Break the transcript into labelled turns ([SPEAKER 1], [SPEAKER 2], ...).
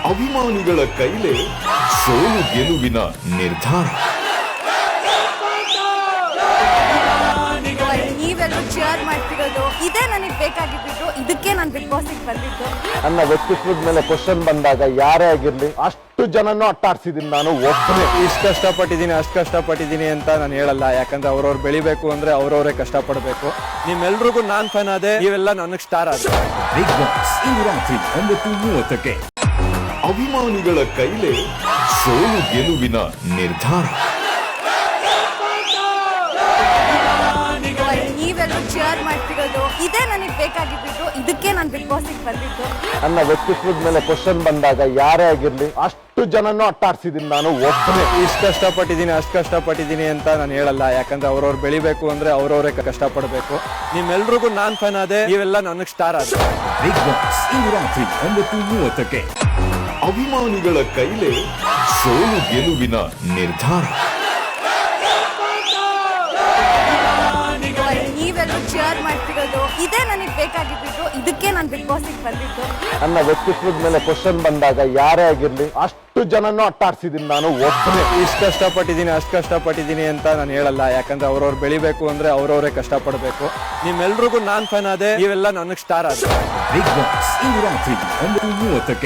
[SPEAKER 1] ಅಭಿಮಾನಿಗಳ ಕೈಲೇ ಸೋಲು ಗೆಲುವಿನ ನಿರ್ಧಾರ.
[SPEAKER 2] ನೀವೆಲ್ಲರೂ ಚೇರ್ ಮಾಡ್ತಿರೋದು ಇದೇ ನನಗೆ ಬೇಕಾಗಿದ್ದು. ಇದಕ್ಕೆ ನಾನು ಬಿಗ್ ಬಾಸ್ ಬಂದಿದ್ದು.
[SPEAKER 3] ನನ್ನ ವ್ಯಕ್ತಿತ್ವದ ಮೇಲೆ ಕ್ವಶನ್ ಬಂದಾಗ ಯಾರೇ ಆಗಿರ್ಲಿ ಅಷ್ಟು ಜನನು ಅಟ್ಟಾಡ್ಸಿದೀನಿ ನಾನು ಒಬ್ಬನೇ.
[SPEAKER 4] ಇಷ್ಟು ಕಷ್ಟಪಟ್ಟಿದ್ದೀನಿ ಅಷ್ಟು ಕಷ್ಟಪಟ್ಟಿದ್ದೀನಿ ಅಂತ ನಾನು ಹೇಳಲ್ಲ. ಯಾಕಂದ್ರೆ ಅವ್ರವ್ರು ಬೆಳಿಬೇಕು ಅಂದ್ರೆ ಅವ್ರವರೇ ಕಷ್ಟಪಡಬೇಕು. ನಿಮ್ಮೆಲ್ರಿಗೂ ನಾನ್ ಫ್ಯಾನ್ ಆದೆ, ನೀವೆಲ್ಲ ನನಗೆ ಸ್ಟಾರ್ ಆದ.
[SPEAKER 1] ಬಿಗ್ ಬಾಸ್ ಇಂದು ರಾತ್ರಿ 9:30ಕ್ಕೆ. ಅಭಿಮಾನಿಗಳ ಕೈಲೇ ಸೋಲು ಗೆಲುವಿನ ನಿರ್ಧಾರ.
[SPEAKER 2] ನೀವೆಲ್ಲರೂ ಚೇರ್ ಮಾಡ್ತಿರೋದು ಇದೇ ನನಗೆ ಬೇಕಾಗಿದ್ದು. ಇದಕ್ಕೆ ನಾನು ಬಿಗ್ ಬಾಸ್ ಬಂದಿದ್ದು.
[SPEAKER 3] ನನ್ನ ವ್ಯಕ್ತಿತ್ವದ ಮೇಲೆ ಕ್ವಶನ್ ಬಂದಾಗ ಯಾರೇ ಆಗಿರ್ಲಿ ಅಷ್ಟು ಜನನು ಅಟ್ಟಾಡ್ಸಿದೀನಿ ನಾನು ಒಬ್ಬನೇ.
[SPEAKER 4] ಇಷ್ಟು ಕಷ್ಟಪಟ್ಟಿದ್ದೀನಿ ಅಷ್ಟು ಕಷ್ಟಪಟ್ಟಿದ್ದೀನಿ ಅಂತ ನಾನು ಹೇಳಲ್ಲ. ಯಾಕಂದ್ರೆ ಅವ್ರವ್ರು ಬೆಳಿಬೇಕು ಅಂದ್ರೆ ಅವ್ರವರೇ ಕಷ್ಟಪಡಬೇಕು. ನಿಮ್ಮೆಲ್ರಿಗೂ ನಾನ್ ಫ್ಯಾನ್ ಆದೆ, ನೀವೆಲ್ಲ ನನಗೆ ಸ್ಟಾರ್ ಆದ.
[SPEAKER 1] ಬಿಗ್ ಬಾಸ್ ಇಂದು ರಾತ್ರಿ 9:30ಕ್ಕೆ. ಅಭಿಮಾನಿಗಳ ಕೈಲೇ ಸೋಲು ಗೆಲುವಿನ ನಿರ್ಧಾರ.
[SPEAKER 2] ನೀವೆಲ್ಲರೂ ಚೇರ್ ಮಾಡ್ತಿರೋದು ಇದೇ ನನಗೆ ಬೇಕಾಗಿದ್ದು. ಇದಕ್ಕೆ ನಾನು ಬಿಗ್ ಬಾಸ್ ಬಂದಿದ್ದು.
[SPEAKER 3] ನನ್ನ ವ್ಯಕ್ತಿತ್ವದ ಮೇಲೆ ಕ್ವಶನ್ ಬಂದಾಗ ಯಾರೇ ಆಗಿರ್ಲಿ ಅಷ್ಟು ಜನನು ಅಟ್ಟಾಡ್ಸಿದೀನಿ ನಾನು ಒಬ್ಬನೇ.
[SPEAKER 4] ಇಷ್ಟು ಕಷ್ಟಪಟ್ಟಿದ್ದೀನಿ ಅಷ್ಟು ಕಷ್ಟಪಟ್ಟಿದ್ದೀನಿ ಅಂತ ನಾನು ಹೇಳಲ್ಲ. ಯಾಕಂದ್ರೆ ಅವ್ರವ್ರು ಬೆಳಿಬೇಕು ಅಂದ್ರೆ ಅವ್ರವರೇ ಕಷ್ಟಪಡಬೇಕು. ನಿಮ್ಮೆಲ್ರಿಗೂ ನಾನ್ ಫ್ಯಾನ್ ಆದೆ, ನೀವೆಲ್ಲ ನನಗೆ ಸ್ಟಾರ್ ಆದ.
[SPEAKER 1] ಬಿಗ್ ಬಾಸ್ ಇಂದು ರಾತ್ರಿ 9:30ಕ್ಕೆ.